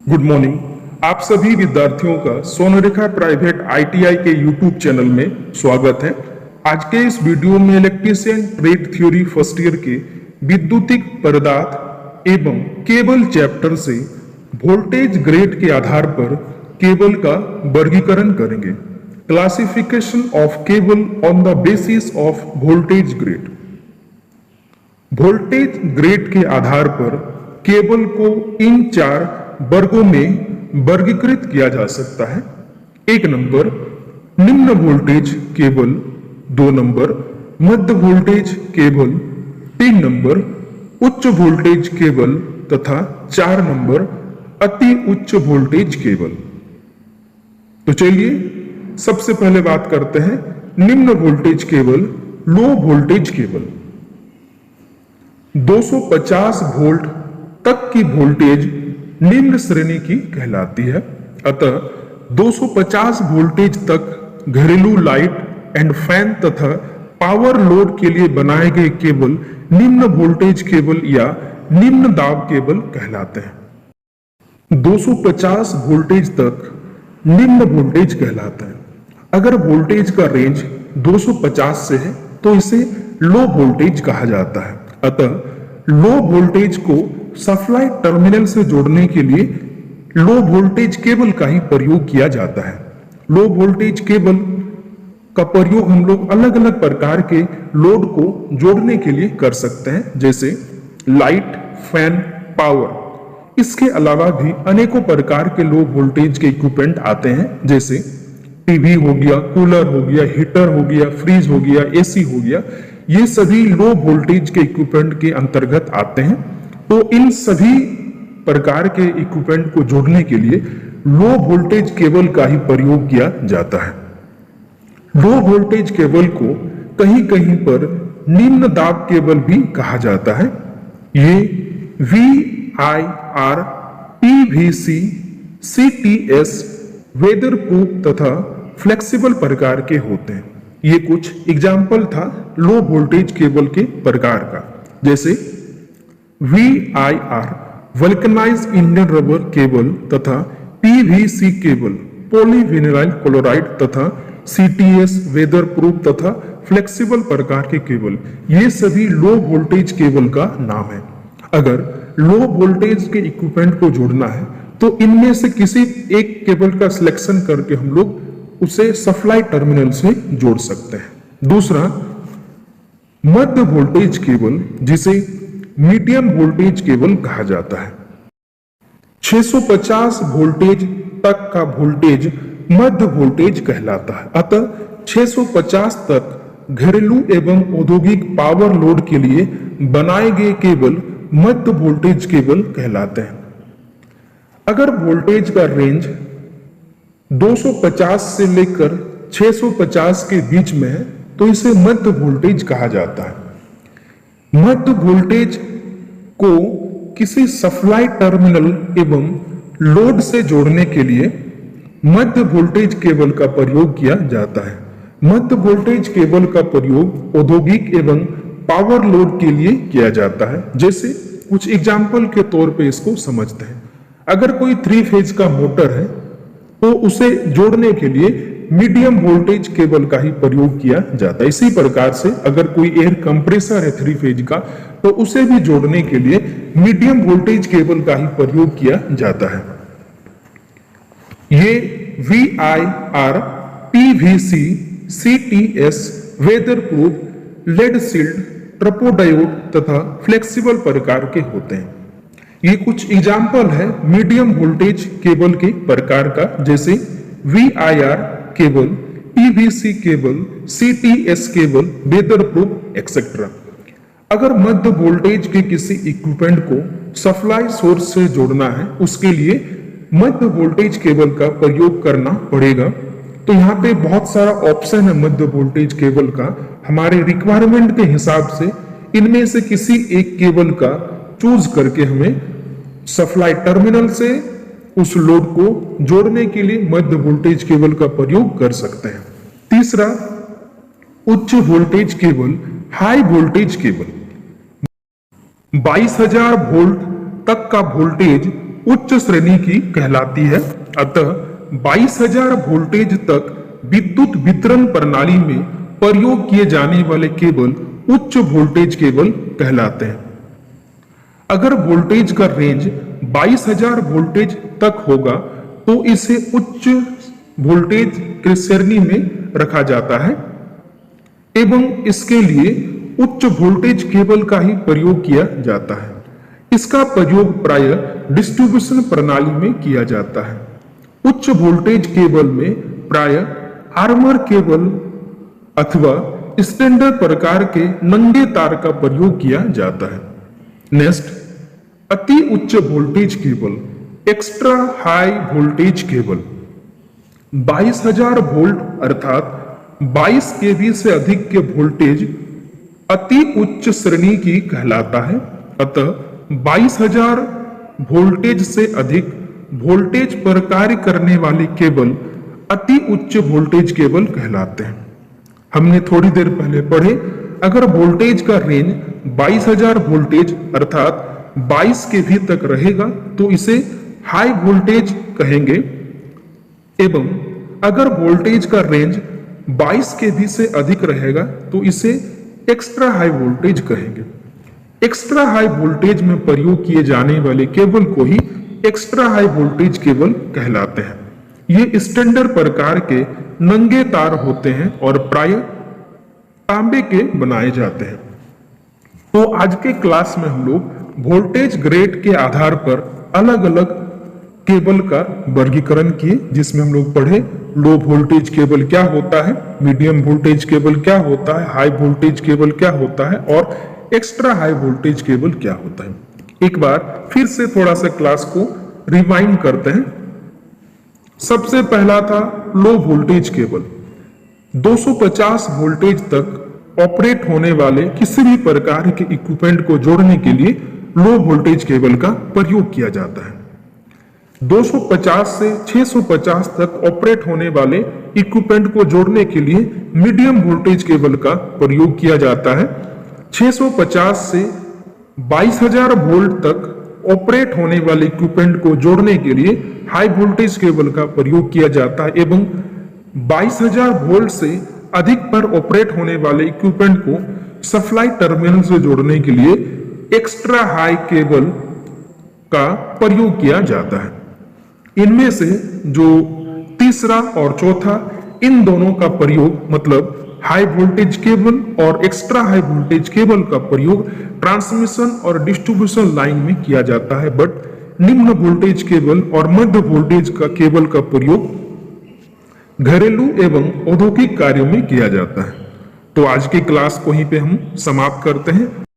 Good morning. आप सभी विद्यार्थियों का सोनरेखा प्राइवेट आईटीआई के यूट्यूब चैनल में स्वागत है। आज के इस वीडियो में electrician trade theory first year के विद्युतिक पदार्थ एवं केबल चैप्टर से वोल्टेज ग्रेड के आधार पर केबल का वर्गीकरण करेंगे। Classification of cable on the basis of voltage grade. Voltage grade के आधार पर केबल को इन 4 वर्गों में वर्गीकृत किया जा सकता है। 1 नंबर निम्न वोल्टेज केबल, 2 नंबर मध्य वोल्टेज केबल, 3 नंबर उच्च वोल्टेज केबल तथा 4 नंबर अति उच्च वोल्टेज केबल। तो चलिए सबसे पहले बात करते हैं निम्न voltage cable, low voltage cable. 250 volt तक की वोल्टेज निम्न श्रेणी की कहलाती है। अतः 250 वोल्टेज तक घरेलू लाइट एंड फैन तथा पावर लोड के लिए बनाए गए केबल निम्न वोल्टेज केबल या निम्न दाब केबल कहलाते हैं। 250 वोल्टेज तक निम्न वोल्टेज कहलाता है। अगर वोल्टेज का रेंज 250 से है तो इसे लो वोल्टेज कहा जाता है। अतः लो वोल्टेज को सप्लाई टर्मिनल से जोड़ने के लिए लो वोल्टेज केबल का ही प्रयोग किया जाता है। लो वोल्टेज केबल का प्रयोग हम लोग अलग अलग प्रकार के लोड को जोड़ने के लिए कर सकते हैं, जैसे लाइट, फैन, पावर। इसके अलावा भी अनेकों प्रकार के लो वोल्टेज के इक्विपमेंट आते हैं, जैसे टीवी हो गया, कूलर हो गया, हीटर हो गया, फ्रिज हो गया, एसी हो गया। ये सभी लो वोल्टेज के इक्विपमेंट के अंतर्गत आते हैं। तो इन सभी प्रकार के इक्विपमेंट को जोड़ने के लिए लो वोल्टेज केबल का ही प्रयोग किया जाता है। लो वोल्टेज केबल को कहीं कहीं पर निम्न दाब केबल भी कहा जाता है। ये VIR, PVC, CTS, weather proof तथा फ्लेक्सिबल प्रकार के होते हैं। ये कुछ एग्जाम्पल था लो वोल्टेज केबल के प्रकार का, जैसे VIR vulcanised Indian rubber cable तथा PVC केबल पॉलीविनाइल क्लोराइड तथा CTS वेदर प्रूफ तथा फ्लेक्सिबल प्रकार के केबल, ये सभी लो वोल्टेज केबल का नाम है। अगर लो वोल्टेज के इक्विपमेंट को जोड़ना है तो इनमें से किसी एक केबल का सिलेक्शन करके हम लोग उसे सप्लाई टर्मिनल से जोड़ सकते हैं। दूसरा मध्य वोल्टेज केबल, जिसे मीडियम वोल्टेज केबल कहा जाता है। 650 वोल्टेज तक का वोल्टेज मध्य वोल्टेज कहलाता है। अतः 650 तक घरेलू एवं औद्योगिक पावर लोड के लिए बनाए गए केबल मध्य वोल्टेज केबल कहलाते हैं। अगर वोल्टेज का रेंज 250 से लेकर 650 के बीच में है तो इसे मध्य वोल्टेज कहा जाता है। मध्य वोल्टेज को किसी सप्लाई टर्मिनल एवं लोड से जोड़ने के लिए मध्य वोल्टेज केबल का प्रयोग किया जाता है। मध्य वोल्टेज केबल का प्रयोग औद्योगिक एवं पावर लोड के लिए किया जाता है। जैसे कुछ एग्जाम्पल के तौर पे इसको समझते हैं। अगर कोई 3 फेज का मोटर है तो उसे जोड़ने के लिए मीडियम वोल्टेज केबल का ही प्रयोग किया जाता है। इसी प्रकार से अगर कोई एयर कंप्रेसर है 3 फेज का तो उसे भी जोड़ने के लिए मीडियम वोल्टेज केबल का ही प्रयोग किया जाता है। ये VIR, PVC, CTS, weather proof, lead sealed, ट्रपोडायोड तथा फ्लेक्सिबल प्रकार के होते हैं। ये कुछ एग्जाम्पल है मीडियम वोल्टेज केबल के प्रकार का, जैसे VIR cable, PVC cable, CTS cable, weather proof etcetera. अगर मध्य वोल्टेज के किसी इक्विपमेंट को सप्लाई सोर्स से जोड़ना है, उसके लिए मध्य वोल्टेज केबल का प्रयोग करना पड़ेगा। तो यहाँ पे बहुत सारा ऑप्शन है मध्य वोल्टेज केबल का। हमारे रिक्वायरमेंट के हिसाब से इनमें से किसी एक केबल का चूज करके हमें सप्लाई टर्मिनल से उस लोड को जोड़ने के लिए मध्य वोल्टेज केबल का प्रयोग कर सकते हैं। तीसरा उच्च voltage cable, high voltage cable. 22,000 volt तक का वोल्टेज उच्च श्रेणी की कहलाती है। अतः 22,000 वोल्टेज तक विद्युत वितरण प्रणाली में प्रयोग किए जाने वाले केबल उच्च वोल्टेज केबल कहलाते हैं। अगर वोल्टेज का रेंज 22,000 वोल्टेज तक होगा तो इसे उच्च वोल्टेज की श्रेणी में रखा जाता है एवं इसके लिए उच्च वोल्टेज केबल का ही प्रयोग किया जाता है। इसका प्रयोग प्राय डिस्ट्रीब्यूशन प्रणाली में किया जाता है। उच्च वोल्टेज केबल में प्राय आर्मर केबल अथवा स्टैंडर्ड प्रकार के नंगे तार का प्रयोग किया जाता है। नेक्स्ट, अति उच्च voltage cable, extra high voltage cable. 22,000 volt अर्थात 22 केवी से अधिक के वोल्टेज अति उच्च श्रेणी की कहलाता है। अतः 22,000 वोल्टेज से अधिक वोल्टेज पर कार्य करने वाले केबल अति उच्च वोल्टेज केबल कहलाते हैं। हमने थोड़ी देर पहले पढ़े, अगर वोल्टेज का रेंज 22,000 वोल्टेज अर्थात 22 केवी तक रहेगा तो इसे हाई वोल्टेज कहेंगे एवं अगर वोल्टेज का रेंज 22 केवी से अधिक रहेगा तो इसे एक्स्ट्रा हाई वोल्टेज कहेंगे। एक्स्ट्रा हाई वोल्टेज में प्रयोग किए जाने वाले केबल को ही एक्स्ट्रा हाई वोल्टेज केबल कहलाते हैं। ये स्टैंडर्ड प्रकार के नंगे तार होते हैं और प्राय तांबे के बनाए जाते हैं। तो आज के क्लास में हम लोग वोल्टेज ग्रेड के आधार पर अलग अलग केबल का वर्गीकरण किए, जिसमें हम लोग पढ़े लो वोल्टेज केबल क्या होता है, मीडियम वोल्टेज केबल क्या होता है, हाई वोल्टेज केबल क्या होता है और एक्स्ट्रा हाई वोल्टेज केबल क्या होता है। एक बार फिर से थोड़ा सा क्लास को रिवाइंड करते हैं। सबसे पहला था लो वोल्टेज केबल। 250 वोल्टेज तक ऑपरेट होने वाले किसी भी प्रकार के इक्विपमेंट को जोड़ने के लिए लो वोल्टेज केबल का प्रयोग किया जाता है। 250 से 650 तक ऑपरेट होने वाले इक्विपमेंट को जोड़ने के लिए मीडियम वोल्टेज केबल का प्रयोग किया जाता है। 650 से 22,000 वोल्ट तक ऑपरेट होने वाले इक्विपमेंट को जोड़ने के लिए हाई वोल्टेज केबल का प्रयोग किया जाता है एवं 22,000 वोल्ट से अधिक पर ऑपरेट होने वाले इक्विपमेंट को सप्लाई टर्मिनल से जोड़ने के लिए एक्स्ट्रा हाई केबल का प्रयोग किया जाता है। इनमें से जो तीसरा और चौथा, इन दोनों का प्रयोग मतलब हाई वोल्टेज केबल और एक्स्ट्रा हाई वोल्टेज केबल का प्रयोग ट्रांसमिशन और डिस्ट्रीब्यूशन लाइन में किया जाता है, बट निम्न वोल्टेज केबल और मध्य वोल्टेज का केबल का प्रयोग घरेलू एवं औद्योगिक कार्यों में किया जाता है। तो आज की क्लास को यहीं पे हम समाप्त करते हैं।